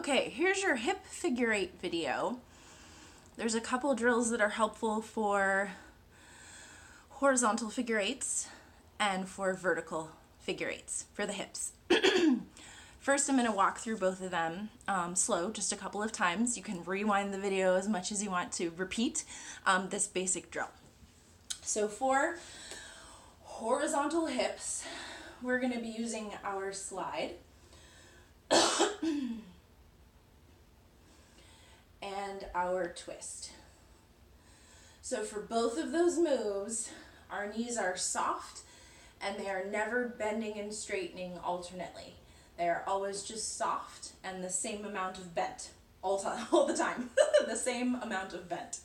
Okay, here's your hip figure eight video. There's a couple drills that are helpful for horizontal figure eights and for vertical figure eights for the hips. First, I'm going to walk through both of them slow, just a couple of times. You can rewind the video as much as you want to repeat this basic drill. So for horizontal hips, we're going to be using our slide and our twist. So for both of those moves, our knees are soft and they are never bending and straightening alternately. They are always just soft and the same amount of bent all the time, the same amount of bent.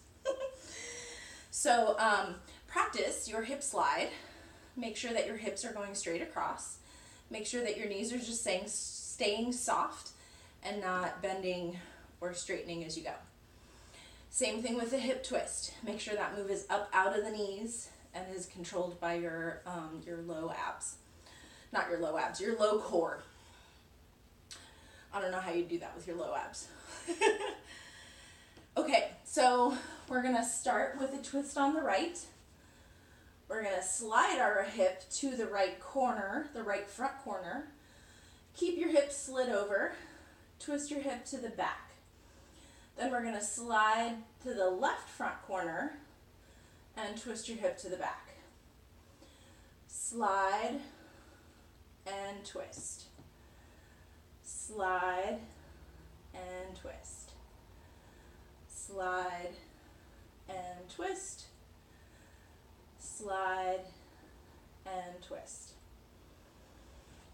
So practice your hip slide. Make sure that your hips are going straight across. Make sure that your knees are just staying soft and not bending or straightening as you go. Same thing with the hip twist. Make sure that move is up out of the knees and is controlled by your low abs. Not your low abs, your low core. I don't know how you do that with your low abs. Okay, so we're gonna start with a twist on the right. We're gonna slide our hip to the right corner, the right front corner. Keep your hip slid over. Twist your hip to the back. Then we're gonna slide to the left front corner and twist your hip to the back. Slide and twist. Slide and twist. Slide and twist. Slide and twist.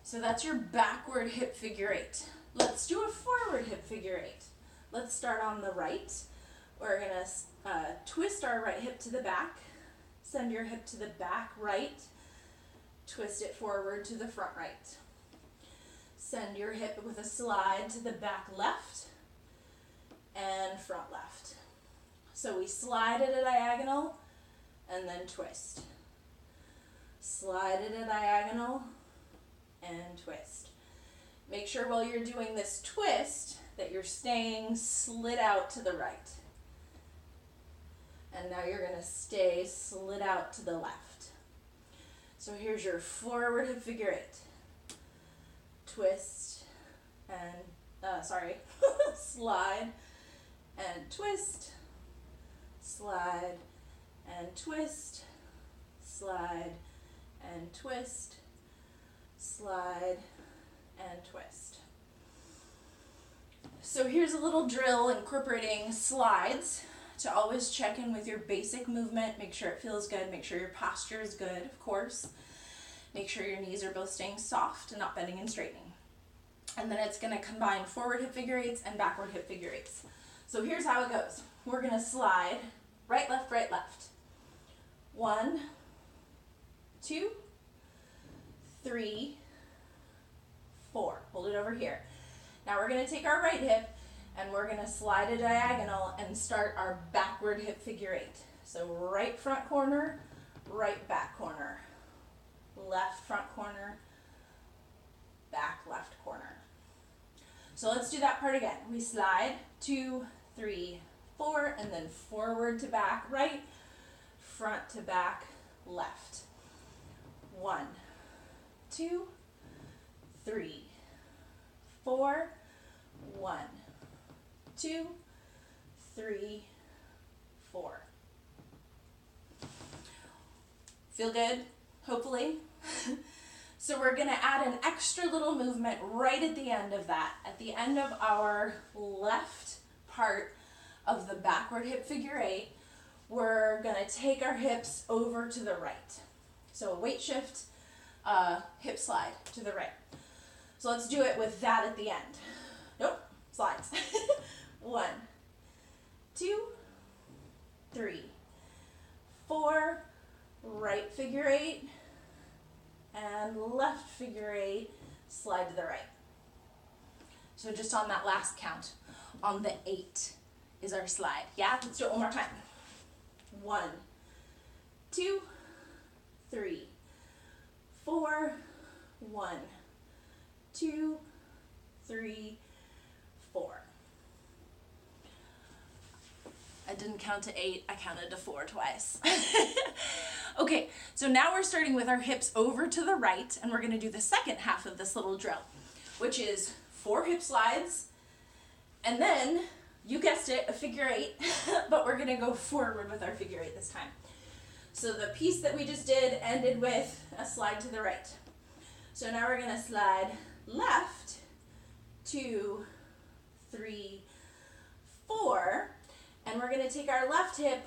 So that's your backward hip figure eight. Let's do a forward hip figure eight. Let's start on the right. We're gonna twist our right hip to the back. Send your hip to the back right. Twist it forward to the front right. Send your hip with a slide to the back left and front left. So we slide at a diagonal and then twist. Slide at a diagonal and twist. Make sure while you're doing this twist that you're staying slid out to the right. And now you're going to stay slid out to the left. So here's your forward hip figure eight. Twist and, slide and twist, slide and twist, slide and twist, slide and twist. So here's a little drill incorporating slides to always check in with your basic movement. Make sure it feels good. Make sure your posture is good, of course. Make sure your knees are both staying soft and not bending and straightening. And then it's going to combine forward hip figure eights and backward hip figure eights. So here's how it goes. We're going to slide right, left, right, left. 1, 2, 3, 4. Hold it over here. Now we're going to take our right hip and we're going to slide a diagonal and start our backward hip figure eight. So right front corner, right back corner. Left front corner, back left corner. So let's do that part again. We slide 2, 3, 4, and then forward to back right, front to back left. 1, 2, 3, 4, 1, 2, 3, 4. Feel good? Hopefully. So we're going to add an extra little movement right at the end of that. At the end of our left part of the backward hip figure eight, we're going to take our hips over to the right. So a weight shift, hip slide to the right. So let's do it with that at the end. Nope, slides. 1, 2, 3, 4, right figure eight, and left figure eight, slide to the right. So just on that last count, on the 8 is our slide. Yeah, let's do it one more time. 1, 2, 3, 4, 1, 2, 3, 4. didn't count to 8, I counted to 4 twice. Okay, so now we're starting with our hips over to the right, and we're gonna do the second half of this little drill, which is 4 hip slides, and then, you guessed it, a figure 8, but we're gonna go forward with our figure 8 this time. So the piece that we just did ended with a slide to the right. So now we're gonna slide left, 2, 3, 4, and we're gonna take our left hip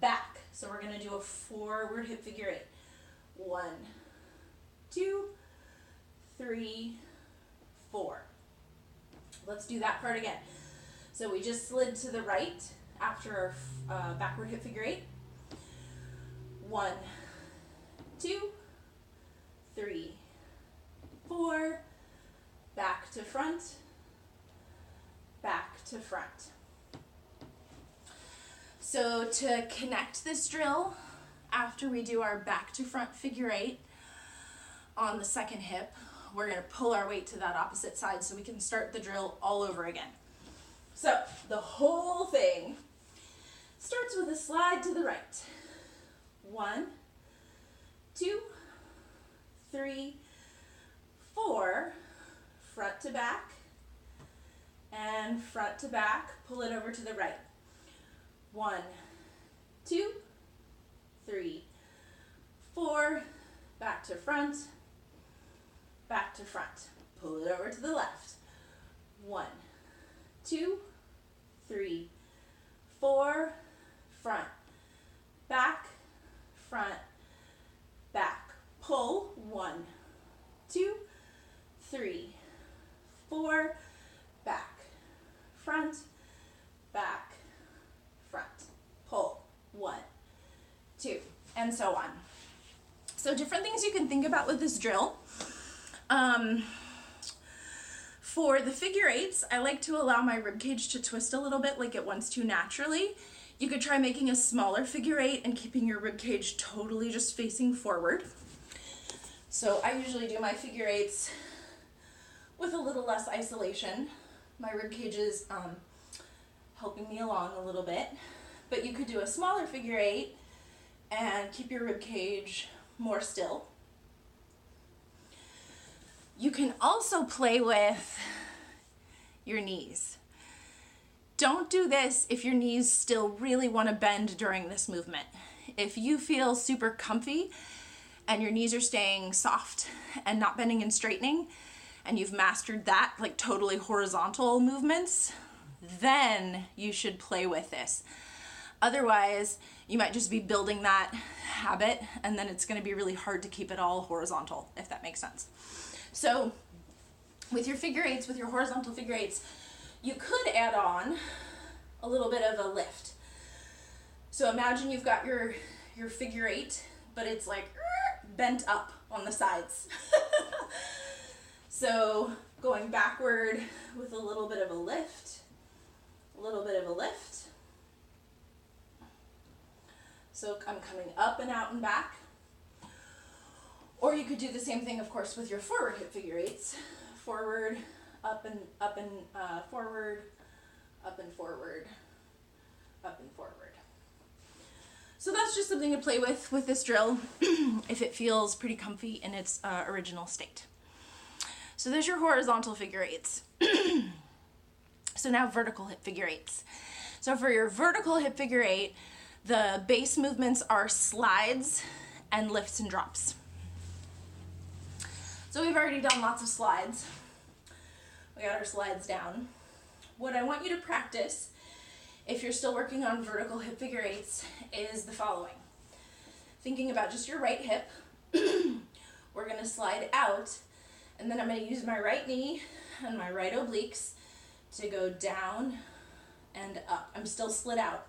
back. So we're gonna do a forward hip figure 8. 1, 2, 3, 4. Let's do that part again. So we just slid to the right after our backward hip figure 8. 1, 2, 3, 4, back to front, back to front. So to connect this drill, after we do our back to front figure 8 on the second hip, we're going to pull our weight to that opposite side so we can start the drill all over again. So the whole thing starts with a slide to the right. 1, 2, 3, 4, front to back, and front to back, pull it over to the right. 1, 2, 3, 4, back to front, pull it over to the left. 1, 2, 3, 4, front, back, pull. 1, 2, 3, 4, back, front, pull. 1, 2, and so on. So different things you can think about with this drill. For the figure 8s, I like to allow my rib cage to twist a little bit like it wants to naturally. You could try making a smaller figure 8 and keeping your rib cage totally just facing forward. So I usually do my figure 8s with a little less isolation. My rib cage is helping me along a little bit. But you could do a smaller figure 8 and keep your rib cage more still. You can also play with your knees. Don't do this if your knees still really want to bend during this movement. If you feel super comfy and your knees are staying soft and not bending and straightening, and you've mastered that, like totally horizontal movements, then you should play with this. Otherwise, you might just be building that habit, and then it's going to be really hard to keep it all horizontal, if that makes sense. So with your figure 8s, with your horizontal figure 8s, you could add on a little bit of a lift. So imagine you've got your figure 8, but it's like bent up on the sides. So going backward with a little bit of a lift, So I'm coming up and out and back. Or you could do the same thing, of course, with your forward hip figure 8s. Forward, up and forward, up and forward, up and forward. So that's just something to play with this drill if it feels pretty comfy in its original state. So there's your horizontal figure 8s. So now vertical hip figure 8s. So for your vertical hip figure 8, the base movements are slides and lifts and drops. So we've already done lots of slides. We got our slides down. What I want you to practice, if you're still working on vertical hip figure 8s, is the following. Thinking about just your right hip, we're gonna slide out, and then I'm gonna use my right knee and my right obliques to go down and up. I'm still slid out.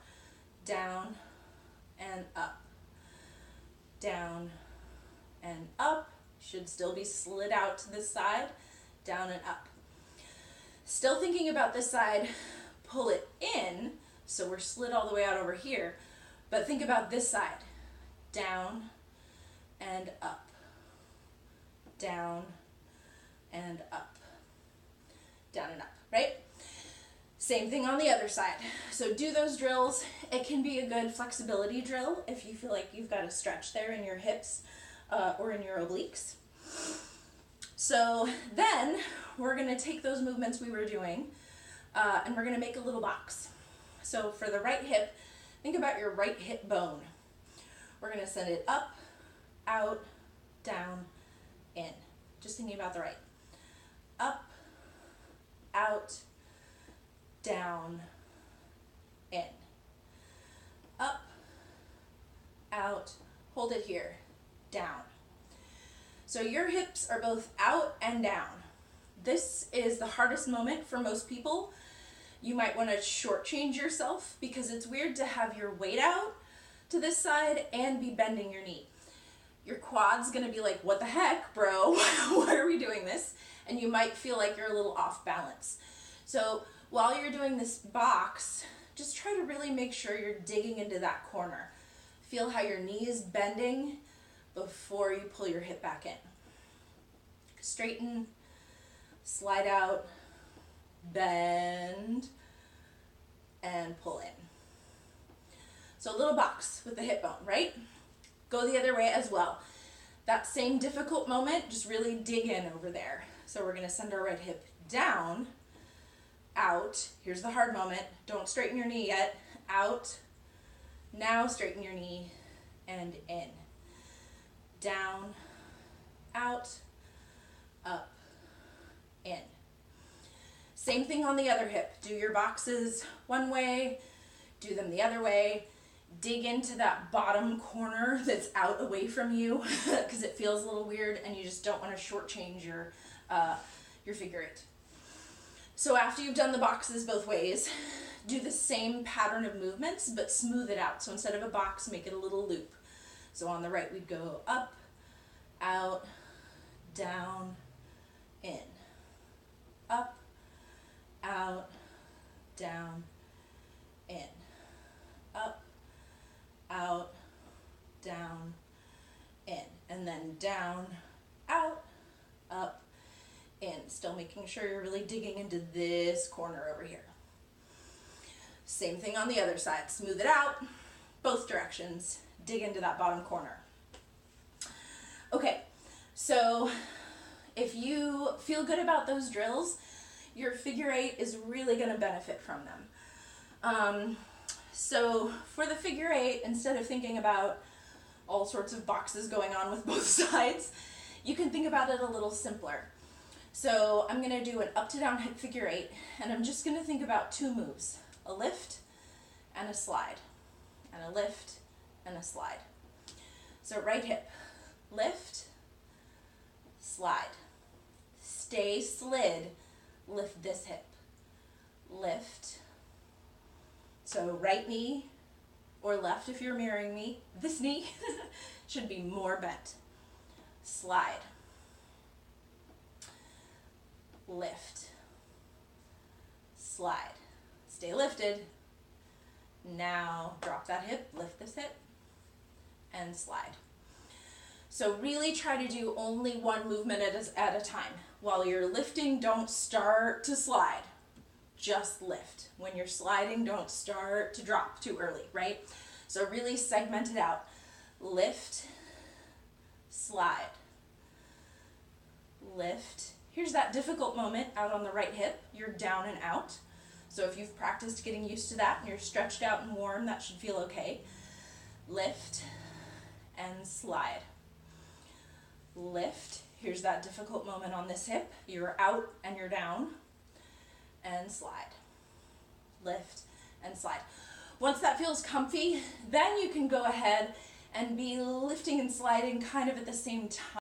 Down and up. Down and up. Should still be slid out to this side. Down and up. Still thinking about this side, pull it in, so we're slid all the way out over here, but think about this side. Down and up. Down and up. Down and up, right? Same thing on the other side. So do those drills. It can be a good flexibility drill if you feel like you've got a stretch there in your hips or in your obliques. So then we're going to take those movements we were doing and we're going to make a little box. So for the right hip, think about your right hip bone. We're going to send it up, out, down, in. Just thinking about the right. Up, out, down, in. Up, out, hold it here, down. So your hips are both out and down. This is the hardest moment for most people. You might want to shortchange yourself because it's weird to have your weight out to this side and be bending your knee. Your quad's gonna be like, what the heck, bro? Why are we doing this? And you might feel like you're a little off balance. So while you're doing this box, just try to really make sure you're digging into that corner. Feel how your knee is bending before you pull your hip back in. Straighten, slide out, bend, and pull in. So a little box with the hip bone, right? Go the other way as well. That same difficult moment, just really dig in over there. So we're gonna send our right hip down, out. Here's the hard moment. Don't straighten your knee yet. Out. Now straighten your knee and in. Down, out, up, in. Same thing on the other hip. Do your boxes one way, do them the other way. Dig into that bottom corner that's out away from you because it feels a little weird and you just don't want to shortchange your figure eight. So after you've done the boxes both ways, do the same pattern of movements but smooth it out. So instead of a box, make it a little loop. So on the right, we'd go up, out, down, in. Up, out, down, in. Up, out, down, in. And then down, out, up, in. Still making sure you're really digging into this corner over here. Same thing on the other side. Smooth it out, both directions. Dig into that bottom corner. Okay, so if you feel good about those drills, your figure eight is really going to benefit from them. So for the figure eight, instead of thinking about all sorts of boxes going on with both sides, you can think about it a little simpler. So I'm going to do an up to down hip figure eight, and I'm just going to think about two moves, a lift and a slide, and a lift and a slide. So right hip, lift, slide, stay slid, lift this hip, lift. So right knee or left if you're mirroring me, this knee should be more bent. Slide, lift, slide, stay lifted. Now drop that hip, lift this hip, and slide. So really try to do only one movement at a time. While you're lifting, don't start to slide, just lift. When you're sliding, don't start to drop too early, right? So really segment it out. Lift, slide, lift. Here's that difficult moment out on the right hip. You're down and out. So if you've practiced getting used to that and you're stretched out and warm, that should feel okay. Lift and slide. Lift. Here's that difficult moment on this hip. You're out and you're down. And slide. Lift and slide. Once that feels comfy, then you can go ahead and be lifting and sliding kind of at the same time.